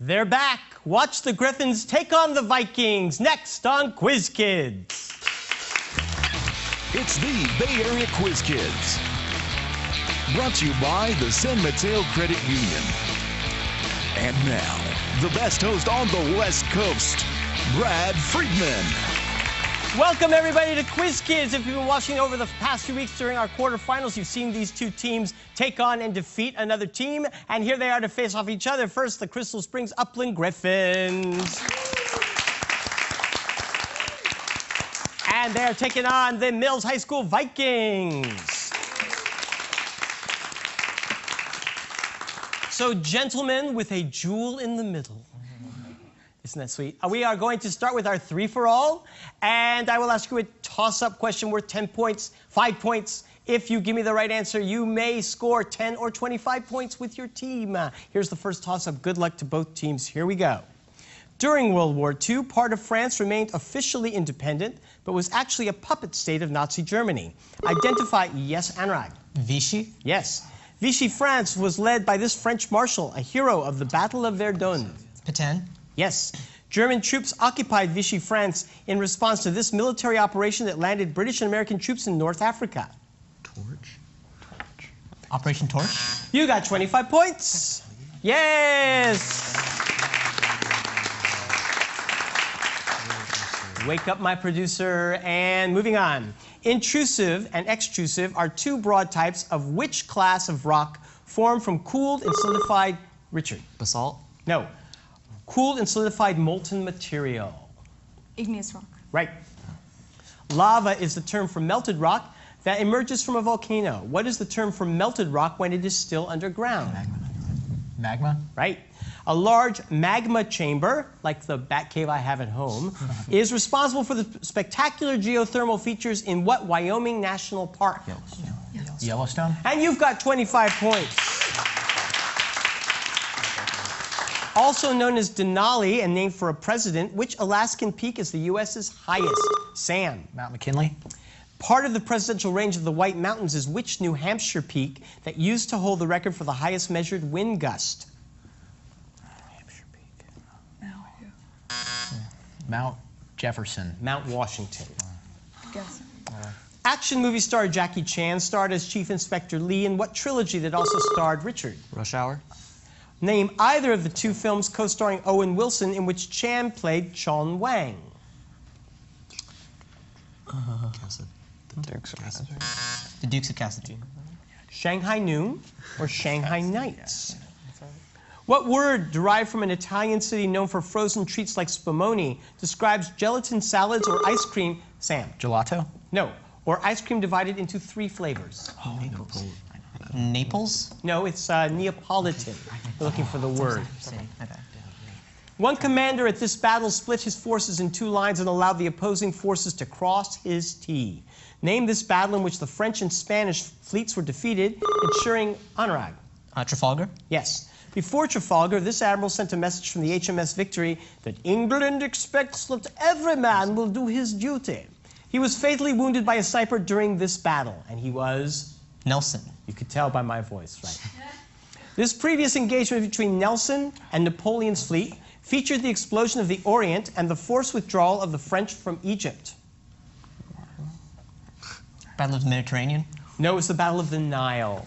They're back. Watch the Griffins take on the Vikings next on Quiz Kids. It's the Bay Area Quiz Kids. Brought to you by the San Mateo Credit Union. And now, the best host on the West Coast, Brad Friedman. Welcome, everybody, to Quiz Kids. If you've been watching over the past few weeks during our quarterfinals, you've seen these two teams take on and defeat another team. And here they are to face off each other. First, the Crystal Springs Upland Griffins. And they're taking on the Mills High School Vikings. So, gentlemen with a jewel in the middle. Isn't that sweet? We are going to start with our three-for-all, and I will ask you a toss-up question worth 10 points, 5 points. If you give me the right answer, you may score 10 or 25 points with your team. Here's the first toss-up. Good luck to both teams. Here we go. During World War II, part of France remained officially independent, but was actually a puppet state of Nazi Germany. Identify, yes, Anurag. Vichy? Yes. Vichy France was led by this French marshal, a hero of the Battle of Verdun. Pétain? Yes. German troops occupied Vichy France in response to this military operation that landed British and American troops in North Africa. Torch? Operation Torch? You got 25 points. Yes. Wake up, my producer. And moving on. Intrusive and extrusive are two broad types of which class of rock formed from cooled and solidified, Richard? Basalt? No. Cooled and solidified molten material. Igneous rock. Right. Lava is the term for melted rock that emerges from a volcano. What is the term for melted rock when it is still underground? Magma? Right. A large magma chamber, like the bat cave I have at home, is responsible for the spectacular geothermal features in what Wyoming National Park? Yellowstone? And you've got 25 points. Also known as Denali and named for a president, which Alaskan peak is the U.S.'s highest? Sam. Mount McKinley? Part of the presidential range of the White Mountains is which New Hampshire peak that used to hold the record for the highest measured wind gust? Hampshire Peak. Mount Jefferson. Mount Washington. Guess. Action movie star Jackie Chan starred as Chief Inspector Lee in what trilogy that also starred Richard? Rush Hour? Name either of the two films co-starring Owen Wilson in which Chan played Chon Wang. The Dukes of Cassidy. Shanghai Noon or Shanghai Nights? What word, derived from an Italian city known for frozen treats like spumoni, describes gelatin salads or ice cream? Sam. Gelato? No. Or ice cream divided into 3 flavors? Oh, Naples. Naples? No, it's Neapolitan. We're looking for the word. One commander at this battle split his forces in 2 lines and allowed the opposing forces to cross his T. Name this battle in which the French and Spanish fleets were defeated, ensuring Anurag. Trafalgar? Yes. Before Trafalgar, this admiral sent a message from the HMS Victory that England expects that every man will do his duty. He was fatally wounded by a sniper during this battle, and he was? Nelson. You could tell by my voice, right? This previous engagement between Nelson and Napoleon's fleet featured the explosion of the Orient and the forced withdrawal of the French from Egypt. Battle of the Mediterranean? No, it was the Battle of the Nile.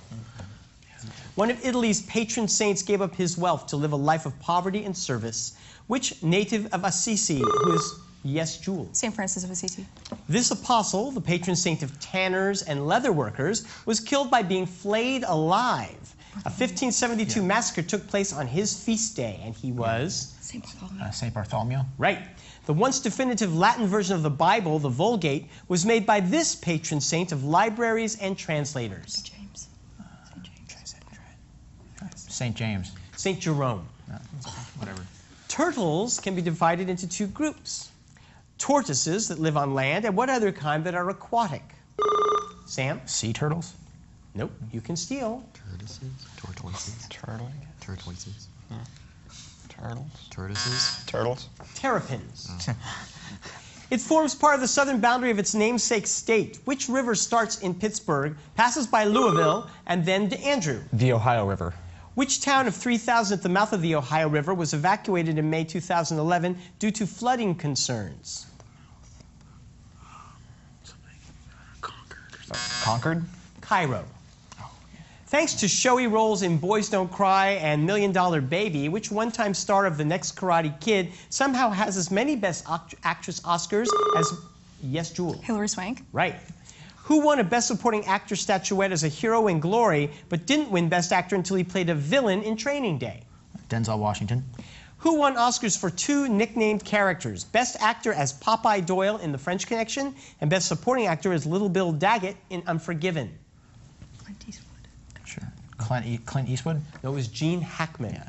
One of Italy's patron saints gave up his wealth to live a life of poverty and service. Which native of Assisi, who is, yes, Jewel? St. Francis of Assisi. This apostle, the patron saint of tanners and leather workers, was killed by being flayed alive. A 1572 massacre took place on his feast day, and he was? St. Bartholomew. St. Bartholomew? Right. The once definitive Latin version of the Bible, the Vulgate, was made by this patron saint of libraries and translators. James. St. James. St. Jerome. Whatever. Turtles can be divided into 2 groups. Tortoises that live on land, and what other kind that are aquatic? Sam? Sea turtles? Nope, you can steal. Tortoises? Tortoises? Turtle? Tortoises? Turtles? Tortoises? Turtles? Terrapins. It forms part of the southern boundary of its namesake state. Which river starts in Pittsburgh, passes by Louisville, and then to Andrew? The Ohio River. Which town of 3,000 at the mouth of the Ohio River was evacuated in May 2011 due to flooding concerns? Concord? Cairo. Thanks to showy roles in Boys Don't Cry and Million Dollar Baby, which one-time star of The Next Karate Kid somehow has as many Best Actress Oscars as, yes, Jewel. Hilary Swank. Right. Who won a Best Supporting Actor statuette as a hero in Glory, but didn't win Best Actor until he played a villain in Training Day? Denzel Washington. Who won Oscars for 2 nicknamed characters? Best Actor as Popeye Doyle in The French Connection, and Best Supporting Actor as Little Bill Daggett in Unforgiven. Clint Eastwood. Sure. Clint Eastwood? No, it was Gene Hackman.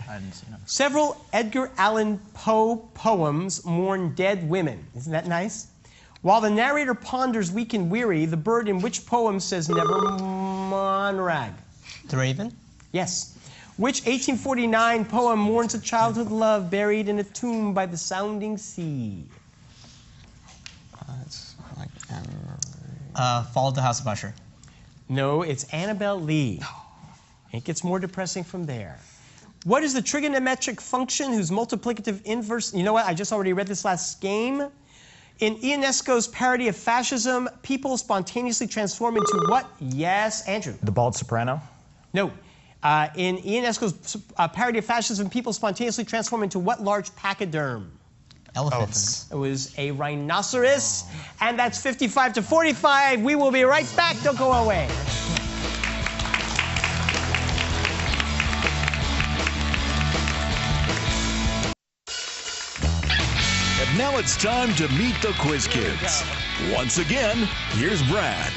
I didn't see no. Several Edgar Allan Poe poems mourn dead women. Isn't that nice? While the narrator ponders weak and weary, the bird in which poem says never Monrag? The Raven? Yes. Which 1849 poem mourns a childhood love buried in a tomb by the sounding sea? It's like Fall of the House of Usher. No, it's Annabel Lee. It gets more depressing from there. What is the trigonometric function whose multiplicative inverse... You know what? I just already read this last game. In Ionesco's parody of fascism, people spontaneously transform into what? Yes, Andrew. The Bald Soprano? No. In Ionesco's parody of fascism, people spontaneously transform into what large pachyderm? Elephants. It was a rhinoceros. And that's 55 to 45. We will be right back. Don't go away. And now it's time to meet the Quiz Kids. Once again, here's Brad.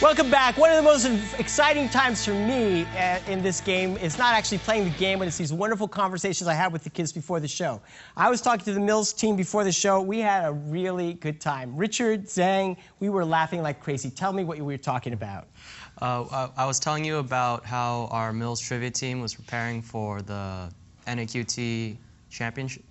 Welcome back. One of the most exciting times for me in this game is not actually playing the game, but it's these wonderful conversations I had with the kids before the show. I was talking to the Mills team before the show. We had a really good time. Richard, Zhang, we were laughing like crazy. Tell me what we were talking about. I was telling you about how our Mills trivia team was preparing for the NAQT championship,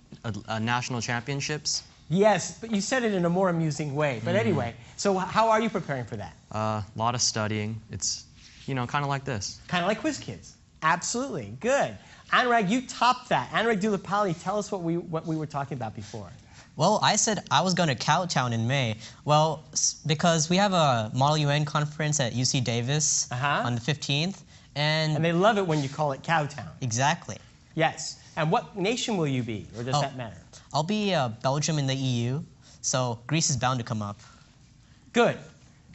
national championships. Yes, but you said it in a more amusing way. But anyway, so how are you preparing for that? A lot of studying. It's, you know, kind of like this. Kind of like Quiz Kids. Absolutely. Good. Anurag, you topped that. Anurag Dulapalli, tell us what we were talking about before. Well, I said I was going to Cowtown in May. Well, because we have a Model UN conference at UC Davis on the 15th. And they love it when you call it Cowtown. Exactly. Yes. And what nation will you be, or does that matter? I'll be Belgium in the EU, so Greece is bound to come up. Good,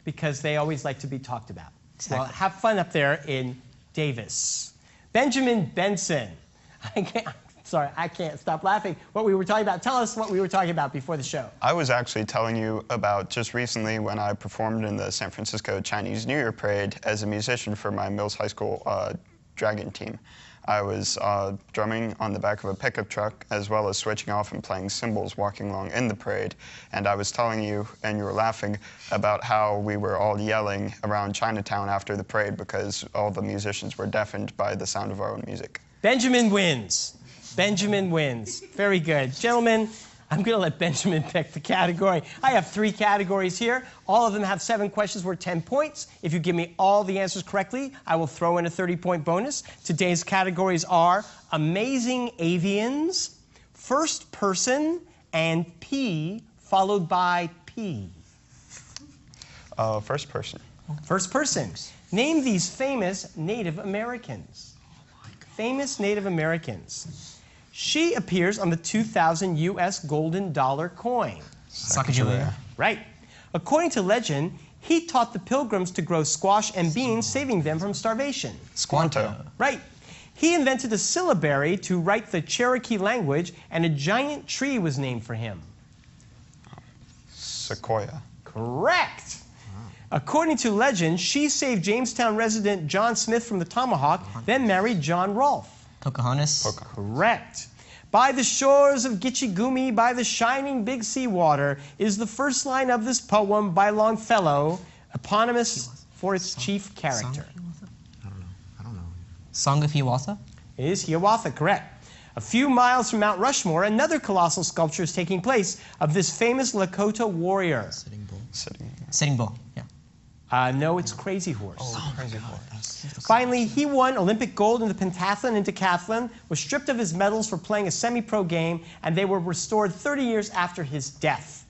because they always like to be talked about. Exactly. Well, have fun up there in Davis. Benjamin Benson. I can't stop laughing. What we were talking about. Tell us what we were talking about before the show. I was actually telling you about just recently when I performed in the San Francisco Chinese New Year Parade as a musician for my Mills High School Dragon team. I was drumming on the back of a pickup truck, as well as switching off and playing cymbals walking along in the parade. And I was telling you, and you were laughing, about how we were all yelling around Chinatown after the parade because all the musicians were deafened by the sound of our own music. Benjamin wins. Benjamin wins. Very good. Gentlemen, I'm going to let Benjamin pick the category. I have 3 categories here. All of them have 7 questions worth 10 points. If you give me all the answers correctly, I will throw in a 30-point bonus. Today's categories are Amazing Avians, First Person, and P, followed by P. First person. First person. Name these famous Native Americans. Famous Native Americans. She appears on the 2000 U.S. golden dollar coin. Sacagawea. Right. According to legend, he taught the pilgrims to grow squash and beans, saving them from starvation. Squanto. Right. He invented a syllabary to write the Cherokee language, and a giant tree was named for him. Sequoia. Correct. According to legend, she saved Jamestown resident John Smith from the tomahawk, then married John Rolfe. Pocahontas. Correct. By the shores of Gitchigumi, by the shining big sea water, is the first line of this poem by Longfellow, eponymous for its chief character. I don't know. Song of Hiawatha. It is Hiawatha, correct. A few miles from Mount Rushmore, another colossal sculpture is taking place of this famous Lakota warrior. Sitting Bull. Sitting. Sitting Bull. Yeah. No, it's Crazy Horse. Oh, Crazy Horse. Finally, he won Olympic gold in the pentathlon and decathlon, was stripped of his medals for playing a semi-pro game, and they were restored 30 years after his death.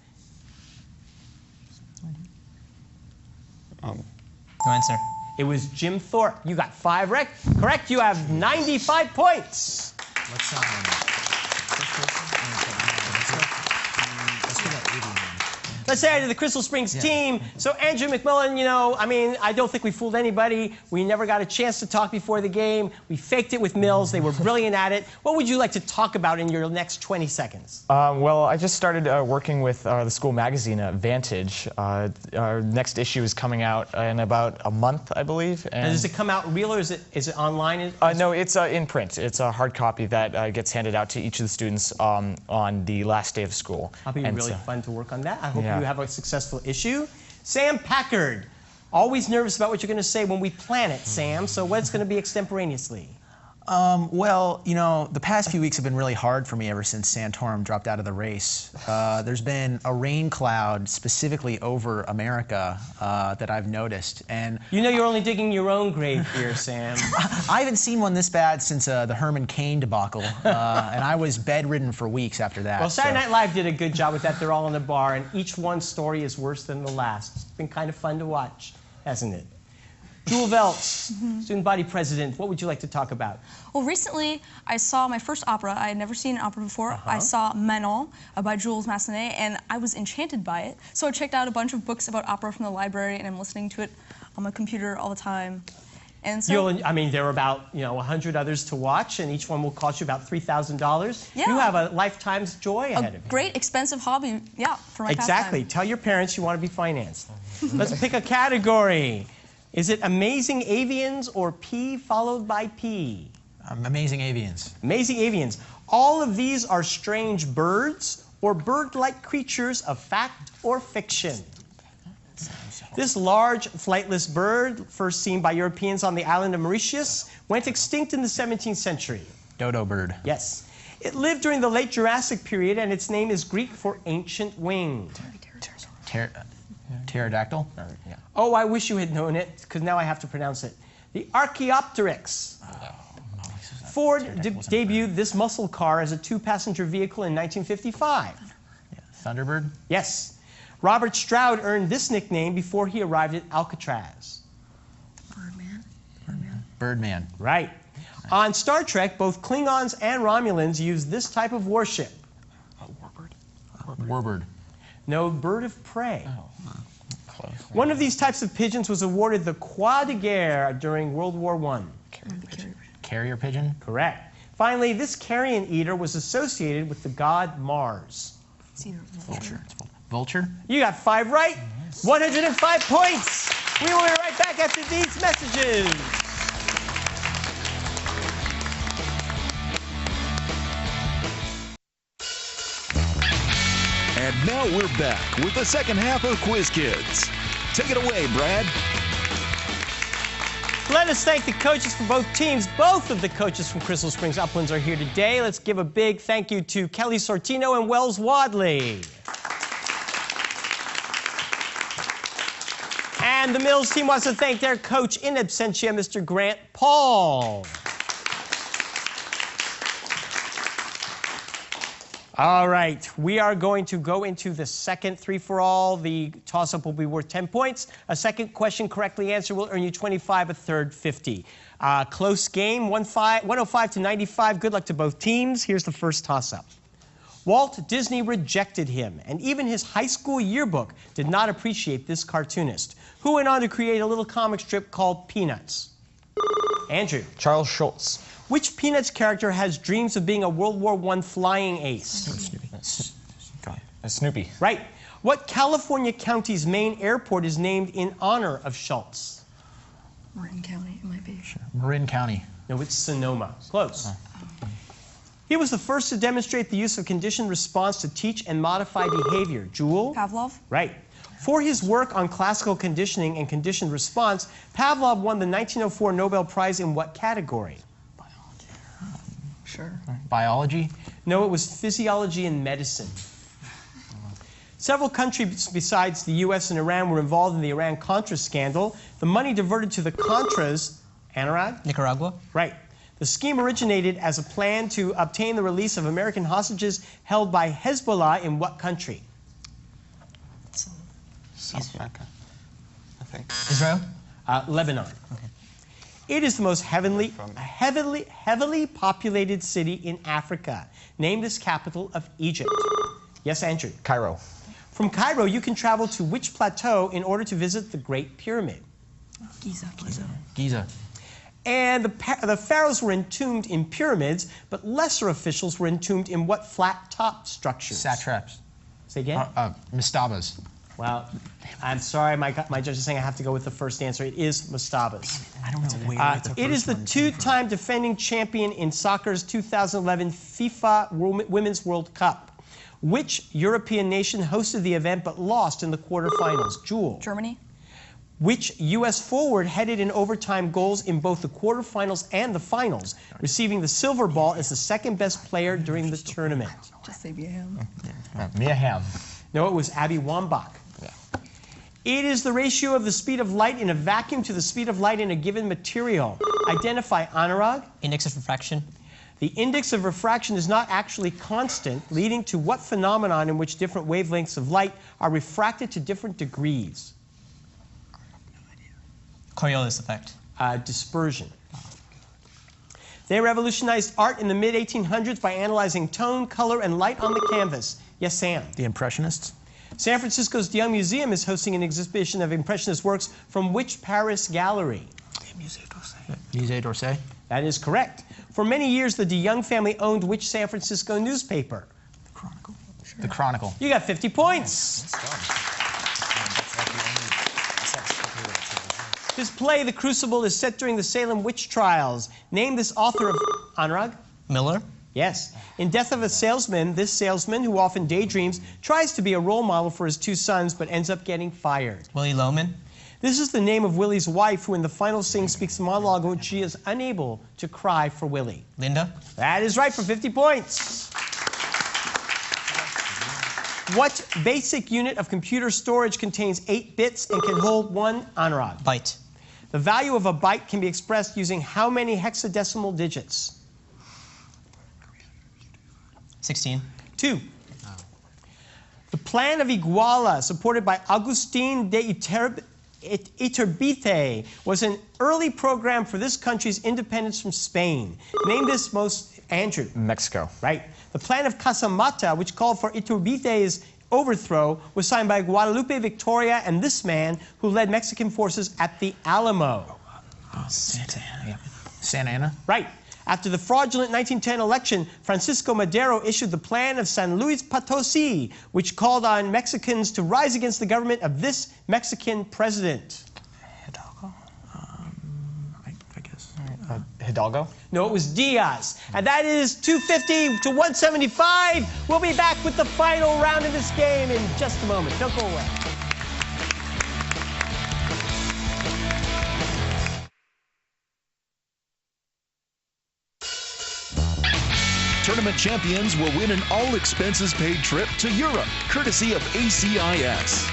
No answer. It was Jim Thorpe. You got 5 correct. You have 95 points. Let's go that 80 one. Let's say hi to the Crystal Springs team. So Andrew McMillan, you know, I mean, I don't think we fooled anybody. We never got a chance to talk before the game. We faked it with Mills. They were brilliant at it. What would you like to talk about in your next 20 seconds? Well, I just started working with the school magazine, Vantage. Our next issue is coming out in about a month, I believe. And does it come out real, or is it online? No, it's in print. It's a hard copy that gets handed out to each of the students on the last day of school. That'll be really fun to work on that. I hope Yeah. you have a successful issue. Sam Packard, always nervous about what you're going to say when we plan it, Sam. So what's going to be extemporaneously? Well, you know, the past few weeks have been really hard for me ever since Santorum dropped out of the race. There's been a rain cloud specifically over America that I've noticed. And you know you're only digging your own grave here, Sam. I haven't seen one this bad since the Herman Cain debacle, and I was bedridden for weeks after that. Well, Saturday Night Live did a good job with that. They're all in the bar, and each one's story is worse than the last. It's been kind of fun to watch, hasn't it? Jewel Veltz, student body president, what would you like to talk about? Well, recently I saw my first opera. I had never seen an opera before. I saw Manon by Jules Massenet, and I was enchanted by it. So I checked out a bunch of books about opera from the library, and I'm listening to it on my computer all the time. And so, I mean, there are about 100 others to watch, and each one will cost you about $3,000. Yeah. You have a lifetime's joy ahead of you. Great, expensive hobby, yeah, for my Exactly. pastime. Tell your parents you want to be financed. Let's pick a category. Is it Amazing Avians or P followed by P? Amazing Avians. Amazing Avians. All of these are strange birds or bird-like creatures of fact or fiction. This large flightless bird, first seen by Europeans on the island of Mauritius, went extinct in the 17th century. Dodo bird. Yes. It lived during the late Jurassic period, and its name is Greek for ancient winged. Pterodactyl? Oh, I wish you had known it, because now I have to pronounce it. The Archaeopteryx. Ford debuted this muscle car as a 2-passenger vehicle in 1955. Thunderbird? Yes. Robert Stroud earned this nickname before he arrived at Alcatraz. Birdman. Right. On Star Trek, both Klingons and Romulans use this type of warship. Warbird. No, bird of prey. Close. One of these types of pigeons was awarded the Croix de Guerre during World War I. Carrier pigeon? Correct. Finally, this carrion eater was associated with the god Mars. Vulture. Vulture? You got 5 right. 105 points. We will be right back after these messages. And now we're back with the second half of Quiz Kids. Take it away, Brad. Let us thank the coaches for both teams. Both of the coaches from Crystal Springs Uplands are here today. Let's give a big thank you to Kelly Sortino and Wells Wadley. And the Mills team wants to thank their coach in absentia, Mr. Grant Paul. All right, we are going to go into the second 3-for-all. The toss-up will be worth 10 points. A second question correctly answered will earn you 25, a third 50. Close game, 105 to 95. Good luck to both teams. Here's the first toss-up. Walt Disney rejected him, and even his high school yearbook did not appreciate this cartoonist, who went on to create a little comic strip called Peanuts. Andrew. Charles Schultz. Which Peanuts character has dreams of being a World War I flying ace? Snoopy. Right. What California county's main airport is named in honor of Schultz? Marin County, it might be. Marin County. No, it's Sonoma. Close. He was the first to demonstrate the use of conditioned response to teach and modify behavior. Jewel? Pavlov? Right. For his work on classical conditioning and conditioned response, Pavlov won the 1904 Nobel Prize in what category? Sure. Biology? No, it was physiology and medicine. Several countries besides the U.S. and Iran were involved in the Iran-Contra scandal. The money diverted to the Contras, Anurag? Nicaragua. Right. The scheme originated as a plan to obtain the release of American hostages held by Hezbollah in what country? South America, I think. Israel? Lebanon. Okay. It is the most heavily populated city in Africa. Name this capital of Egypt. Yes, Andrew? Cairo. From Cairo, you can travel to which plateau in order to visit the Great Pyramid? Giza. And the pharaohs were entombed in pyramids, but lesser officials were entombed in what flat-top structures? Satraps. Say again? Mastabas. Well, I'm sorry, my judge is saying I have to go with the first answer. It is mastabas. I don't know where the It is the two-time defending champion in soccer's 2011 FIFA Women's World Cup. Which European nation hosted the event but lost in the quarterfinals? Jewel. Germany. Which U.S. forward headed in overtime goals in both the quarterfinals and the finals, receiving the silver ball as the second best player during the tournament? Just say Mia Hamm. Mia Hamm. No, it was Abby Wambach. It is the ratio of the speed of light in a vacuum to the speed of light in a given material. Identify, Anurag. Index of refraction. The index of refraction is not actually constant, leading to what phenomenon in which different wavelengths of light are refracted to different degrees? Coriolis effect. Dispersion. They revolutionized art in the mid-1800s by analyzing tone, color, and light on the canvas. Yes, Sam? The Impressionists. San Francisco's De Young Museum is hosting an exhibition of Impressionist works from which Paris gallery? Musée d'Orsay. That is correct. For many years, the De Young family owned which San Francisco newspaper? The Chronicle. Sure. The Chronicle. You got 50 points. This play, The Crucible, is set during the Salem witch trials. Name this author of Anurag? Miller. Yes. In Death of a Salesman, this salesman, who often daydreams, tries to be a role model for his two sons, but ends up getting fired. Willie Loman. This is the name of Willie's wife, who in the final scene speaks a monologue in which she is unable to cry for Willie. Linda. That is right for 50 points. What basic unit of computer storage contains 8 bits and can hold 1 Anurag? Byte. The value of a byte can be expressed using how many hexadecimal digits? 16. 2. The Plan of Iguala, supported by Agustín de Iturbide, was an early program for this country's independence from Spain. Name this most, Andrew. Mexico. Right. The Plan of Casamata, which called for Iturbide's overthrow, was signed by Guadalupe Victoria and this man who led Mexican forces at the Alamo. Santa Ana. Yeah. Santa Ana. Right. After the fraudulent 1910 election, Francisco Madero issued the Plan of San Luis Potosi, which called on Mexicans to rise against the government of this Mexican president. Hidalgo. I guess. Hidalgo? No, it was Diaz. And that is 250 to 175. We'll be back with the final round of this game in just a moment. Don't go away. Tournament champions will win an all-expenses-paid trip to Europe, courtesy of ACIS.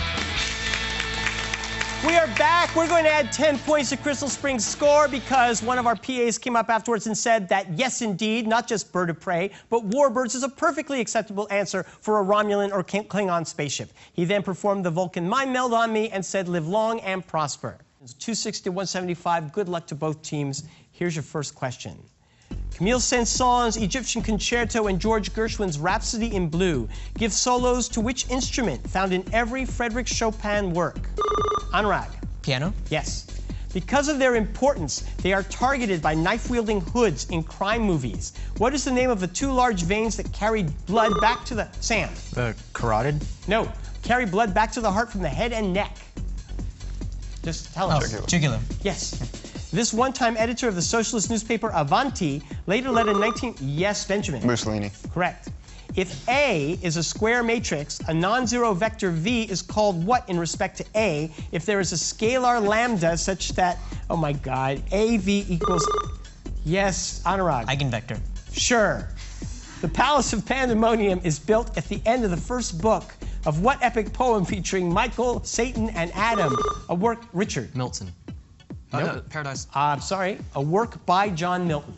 We are back. We're going to add 10 points to Crystal Springs' score because one of our PAs came up afterwards and said that, yes, indeed, not just bird of prey, but warbirds is a perfectly acceptable answer for a Romulan or Klingon spaceship. He then performed the Vulcan mind meld on me and said, live long and prosper. 260 to 175. Good luck to both teams. Here's your first question. Camille Saint-Saëns' Egyptian Concerto and George Gershwin's Rhapsody in Blue give solos to which instrument found in every Frédéric Chopin work? Anurag. Piano. Yes. Because of their importance, they are targeted by knife-wielding hoods in crime movies. What is the name of the 2 large veins that carry blood back to the... Sam. The carotid? No. Carry blood back to the heart from the head and neck. Just tell us. Jugular. Yes. This one-time editor of the socialist newspaper Avanti later led a Yes, Benjamin. Mussolini. Correct. If A is a square matrix, a non-zero vector V is called what in respect to A if there is a scalar lambda such that, oh my God, AV equals... Yes, Anurag. Eigenvector. Sure. The Palace of Pandemonium is built at the end of the first book of what epic poem featuring Michael, Satan, and Adam? A work, Richard. Milton. Nope. Paradise. I'm sorry, a work by John Milton.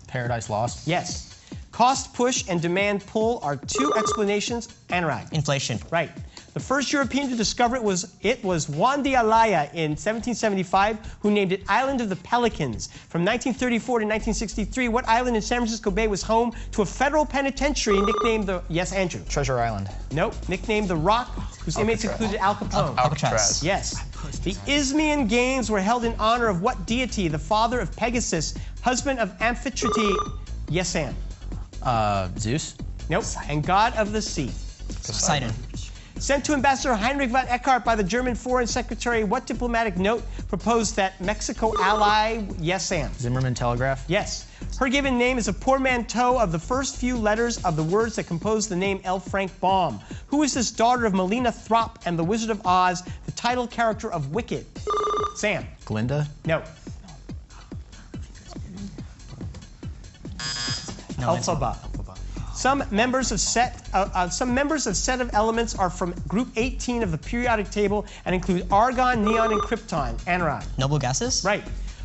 Paradise Lost. Yes. Cost push and demand pull are two explanations. Anurag. Inflation. Right. The first European to discover it was Juan de Alaya in 1775, who named it Island of the Pelicans. From 1934 to 1963, what island in San Francisco Bay was home to a federal penitentiary nicknamed the... Yes, Andrew. Treasure Island. Nope. Nicknamed the Rock, whose inmates included Al Capone. Alcatraz. Yes. The Isthmian Games were held in honor of what deity? The father of Pegasus, husband of Amphitrite. Yes, Sam. Zeus. Nope. And god of the sea. Poseidon. Sent to Ambassador Heinrich von Eckart by the German Foreign Secretary, what diplomatic note proposed that Mexico ally? Yes, Sam. Zimmerman Telegraph. Yes. Her given name is a portmanteau of the first few letters of the words that compose the name L. Frank Baum. Who is this daughter of Melina Thropp and the Wizard of Oz, the title character of Wicked? Sam. Glinda. No. Elphaba. Some members of set of elements are from group 18 of the periodic table and include argon, neon, and krypton. Anurag. Noble gases? Right.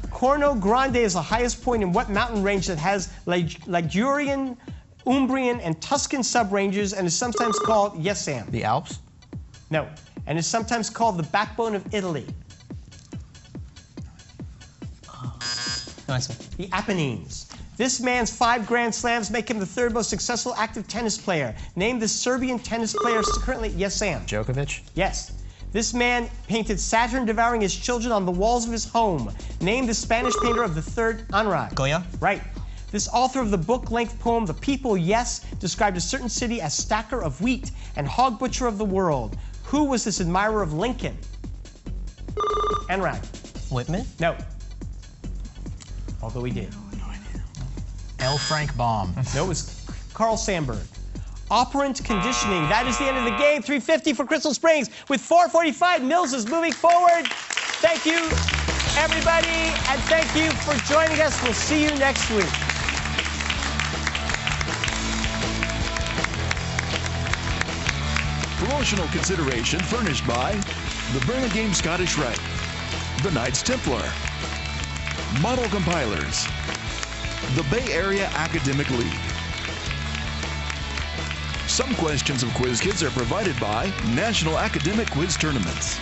Corno Grande is the highest point in what mountain range that has Ligurian, Umbrian, and Tuscan subranges and is sometimes called, yes, Sam. The Alps. No. And is sometimes called the backbone of Italy. No answer. The Apennines. This man's 5 Grand Slams make him the third most successful active tennis player. Name the Serbian tennis player currently. Yes, Sam. Djokovic. Yes. This man painted Saturn devouring his children on the walls of his home. Name the Spanish painter of the third. Anurag. Goya. Right. This author of the book-length poem The People, Yes, described a certain city as stacker of wheat and hog butcher of the world. Who was this admirer of Lincoln? Anurag. Whitman. No. Although he did. L. Frank Baum. No, it was Carl Sandburg. Operant conditioning. That is the end of the game. 350 for Crystal Springs. With 4:45, Mills is moving forward. Thank you, everybody, and thank you for joining us. We'll see you next week. Promotional consideration furnished by the Burlingame Scottish Rite, the Knights Templar, Model Compilers, the Bay Area Academic League. Some questions of Quiz Kids are provided by National Academic Quiz Tournaments.